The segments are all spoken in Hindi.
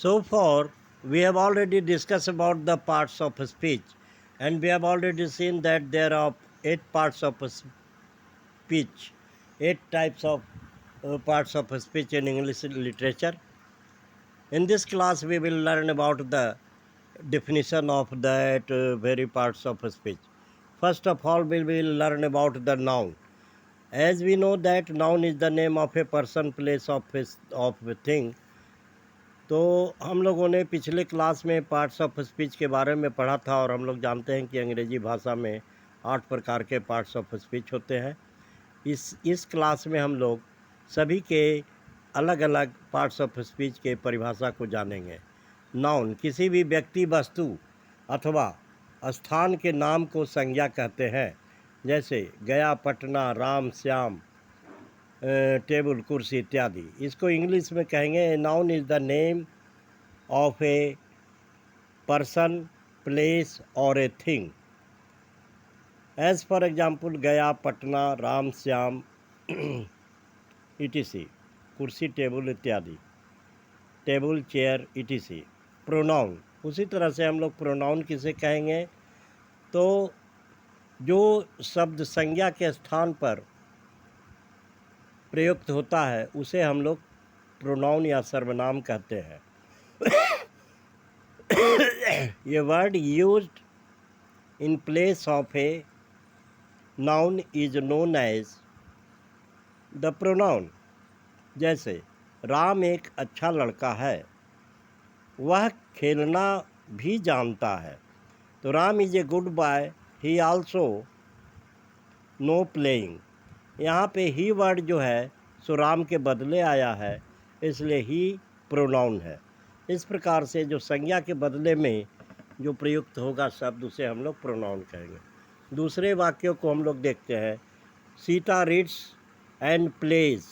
So far, we have already discussed about the parts of speech, and we have already seen that there are 8 parts of speech, 8 types of parts of speech in English literature. In this class, we will learn about the definition of that very parts of speech. First of all, we will learn about the noun. As we know that noun is the name of a person, place of a thing. तो हम लोगों ने पिछले क्लास में पार्ट्स ऑफ स्पीच के बारे में पढ़ा था और हम लोग जानते हैं कि अंग्रेजी भाषा में 8 प्रकार के पार्ट्स ऑफ स्पीच होते हैं। इस क्लास में हम लोग सभी के अलग अलग पार्ट्स ऑफ स्पीच के परिभाषा को जानेंगे। नाउन किसी भी व्यक्ति, वस्तु अथवा स्थान के नाम को संज्ञा कहते हैं, जैसे गया, पटना, राम, श्याम, टेबल, कुर्सी इत्यादि। इसको इंग्लिश में कहेंगे noun is the name of a person, place or a thing. As for example, Gaya, Patna, Ram, Syam, etc. कुर्सी, टेबल इत्यादि, टेबल, चेयर etc. प्रोनाउन, उसी तरह से हम लोग प्रोनाउन किसे कहेंगे, तो जो शब्द संज्ञा के स्थान पर प्रयुक्त होता है उसे हम लोग प्रोनाउन या सर्वनाम कहते हैं। ये word used in place of a noun is known as the pronoun. जैसे राम एक अच्छा लड़का है, वह खेलना भी जानता है, तो Ram is a good boy, he also know playing. यहाँ पे ही वर्ड जो है सो राम के बदले आया है, इसलिए ही प्रोनाउन है। इस प्रकार से जो संज्ञा के बदले में जो प्रयुक्त होगा शब्द उसे हम लोग प्रोनाउन कहेंगे। दूसरे वाक्यों को हम लोग देखते हैं। Sita reads and plays,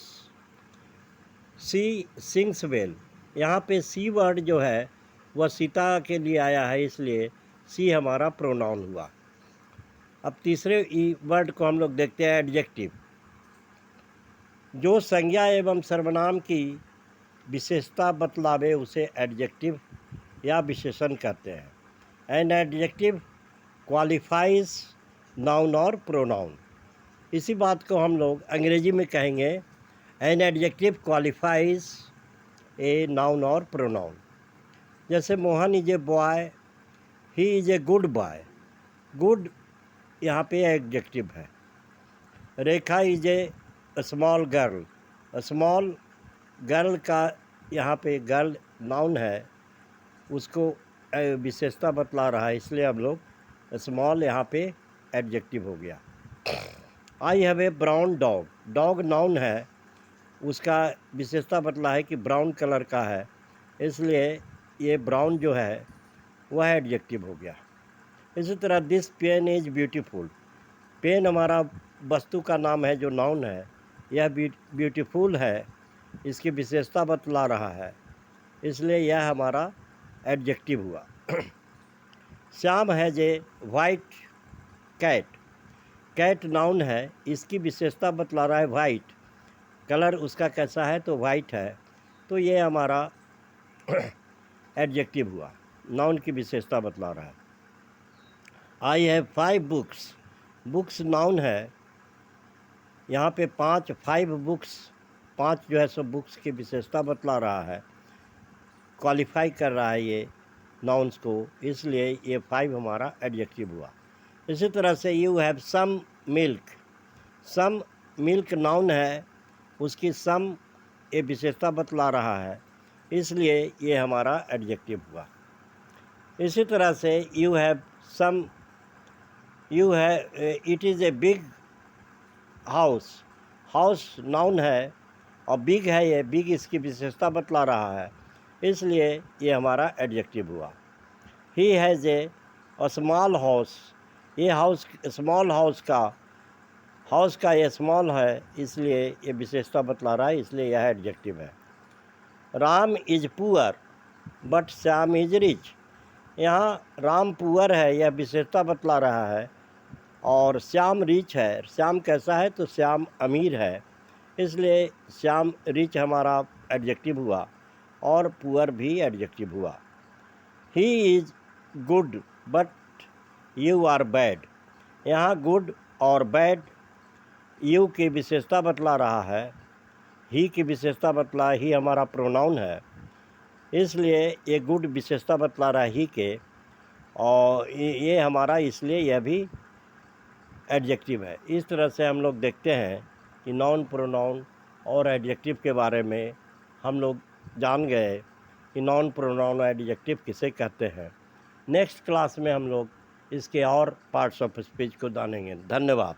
she sings well. यहाँ पे सी वर्ड जो है वह सीता के लिए आया है, इसलिए सी हमारा प्रोनाउन हुआ। अब तीसरे वर्ड को हम लोग देखते हैं एडजेक्टिव। जो संज्ञा एवं सर्वनाम की विशेषता बतलावे उसे एडजेक्टिव या विशेषण कहते हैं। एंड एडजेक्टिव क्वालिफाइज नाउन और प्रोनाउन। इसी बात को हम लोग अंग्रेजी में कहेंगे an adjective qualifies a noun और प्रोनाउन। जैसे Mohan is a boy, he is a good boy. Good यहाँ पे एडजेक्टिव है। Rekha is a small girl, small girl का यहाँ पे गर्ल नाउन है, उसको विशेषता बतला रहा है, इसलिए हम लोग स्मॉल यहाँ पे एडजेक्टिव हो गया। I have a brown dog, dog noun है, उसका विशेषता बतला है कि ब्राउन कलर का है, इसलिए ये ब्राउन जो है वह एडजेक्टिव हो गया। इसी तरह this pen is beautiful, pen हमारा वस्तु का नाम है जो नाउन है, यह ब्यूटीफुल है, इसकी विशेषता बतला रहा है, इसलिए यह हमारा एडजेक्टिव हुआ। Shyam has a white cat, cat noun है, इसकी विशेषता बतला रहा है वाइट, कलर उसका कैसा है तो वाइट है, तो ये हमारा एडजेक्टिव हुआ, नाउन की विशेषता बतला रहा है। I have 5 books, books noun है, यहाँ पे 5 बुक्स, 5 जो है सो बुक्स की विशेषता बतला रहा है, क्वालिफाई कर रहा है ये नाउन्स को, इसलिए ये 5 हमारा एडजेक्टिव हुआ। इसी तरह से you have some milk, some milk noun है, उसकी सम ये विशेषता बतला रहा है, इसलिए ये हमारा एडजेक्टिव हुआ। इसी तरह से यू हैव सम, यू है it is a big house, house noun है और बिग है, ये बिग इसकी विशेषता बतला रहा है, इसलिए ये हमारा एडजेक्टिव हुआ। He has a small house, ये हाउस स्मॉल हाउस का ये स्मॉल है, इसलिए ये विशेषता बतला रहा है, इसलिए यह एडजेक्टिव है। Ram is poor but Shyam is rich, यहाँ राम पुअर है, यह विशेषता बतला रहा है, और श्याम रिच है, श्याम कैसा है तो श्याम अमीर है, इसलिए श्याम रिच हमारा एडजेक्टिव हुआ। और पुअर भी एडजेक्टिव हुआ। He is good but you are bad, यहाँ गुड और बैड यू की विशेषता बतला रहा है, ही की विशेषता बतला, ही हमारा प्रोनाउन है, इसलिए ये गुड विशेषता बतला रहा है ही के, और ये हमारा, इसलिए यह भी एडजेक्टिव है। इस तरह से हम लोग देखते हैं कि नाउन, प्रोनाउन और एडजेक्टिव के बारे में हम लोग जान गए कि नाउन, प्रोनाउन और एडजेक्टिव किसे कहते हैं। नेक्स्ट क्लास में हम लोग इसके और पार्ट्स ऑफ स्पीच को जानेंगे। धन्यवाद।